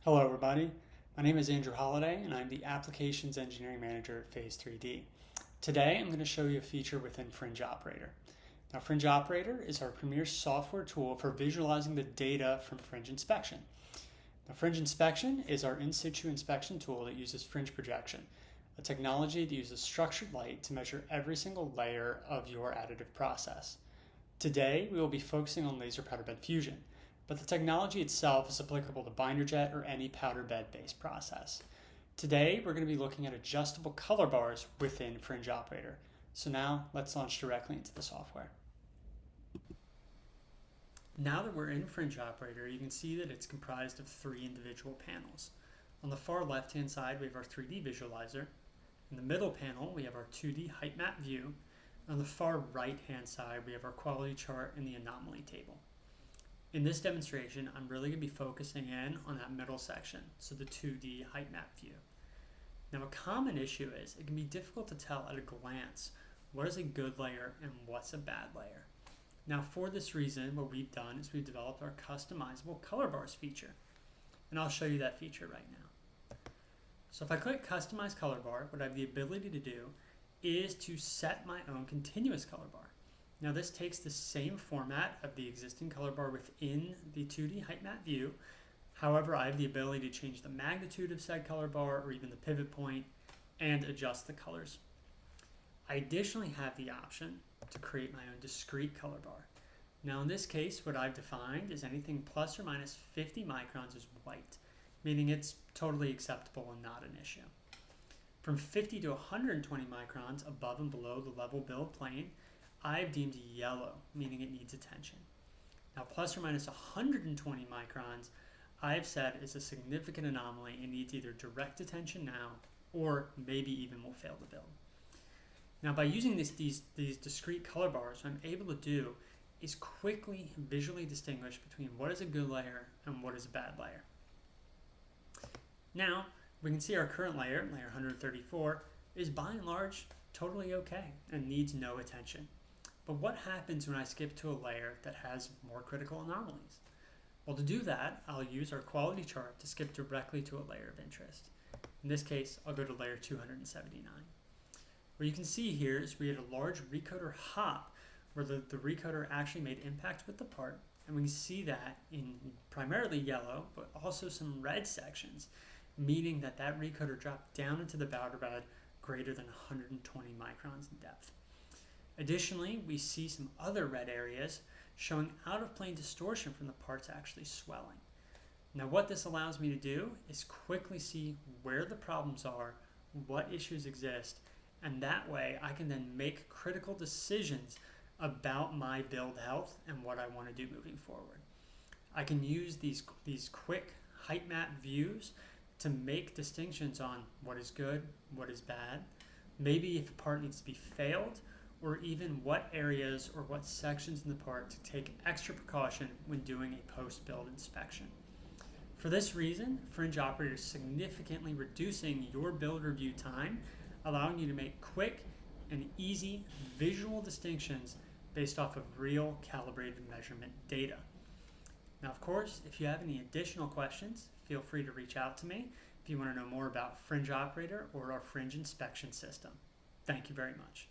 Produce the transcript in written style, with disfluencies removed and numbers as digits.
Hello everybody, my name is Andrew Holliday and I'm the Applications Engineering Manager at Phase 3D. Today I'm going to show you a feature within Fringe Operator. Now Fringe Operator is our premier software tool for visualizing the data from Fringe Inspection. Now Fringe Inspection is our in-situ inspection tool that uses fringe projection, a technology that uses structured light to measure every single layer of your additive process. Today we will be focusing on laser powder bed fusion, but the technology itself is applicable to binder jet or any powder bed based process. Today we're going to be looking at adjustable color bars within Fringe Operator. So now let's launch directly into the software. Now that we're in Fringe Operator, you can see that it's comprised of three individual panels. On the far left hand side we have our 3D visualizer. In the middle panel we have our 2D height map view. On the far right hand side we have our quality chart and the anomaly table. In this demonstration, I'm really going to be focusing in on that middle section, so the 2D height map view. Now, a common issue is it can be difficult to tell at a glance what is a good layer and what's a bad layer. Now, for this reason, what we've done is we've developed our Customizable Colorbar feature, and I'll show you that feature right now. So if I click Customize Colorbar, what I have the ability to do is to set my own continuous color bar. Now this takes the same format of the existing color bar within the 2D height map view. However, I have the ability to change the magnitude of said color bar or even the pivot point and adjust the colors. I additionally have the option to create my own discrete color bar. Now in this case, what I've defined is anything plus or minus 50 microns is white, meaning it's totally acceptable and not an issue. From 50 to 120 microns above and below the level build plane, I've deemed yellow, meaning it needs attention. Now, plus or minus 120 microns, I've said is a significant anomaly and needs either direct attention now or maybe even will fail to build. Now, by using these discrete color bars, what I'm able to do is quickly visually distinguish between what is a good layer and what is a bad layer. Now, we can see our current layer, layer 134, is by and large totally okay and needs no attention. But what happens when I skip to a layer that has more critical anomalies? Well, to do that, I'll use our quality chart to skip directly to a layer of interest. In this case, I'll go to layer 279. What you can see here is we had a large recoater hop where the recoater actually made impact with the part, and we can see that in primarily yellow, but also some red sections, meaning that recoater dropped down into the powder bed greater than 120 microns in depth. Additionally, we see some other red areas showing out of plane distortion from the parts actually swelling. Now what this allows me to do is quickly see where the problems are, what issues exist, and that way I can then make critical decisions about my build health and what I want to do moving forward. I can use these quick height map views to make distinctions on what is good, what is bad, maybe if a part needs to be failed, or even what areas or what sections in the part to take extra precaution when doing a post-build inspection. For this reason, Fringe Operator is significantly reducing your build review time, allowing you to make quick and easy visual distinctions based off of real calibrated measurement data. Now, of course, if you have any additional questions, feel free to reach out to me if you want to know more about Fringe Operator or our Fringe inspection system. Thank you very much.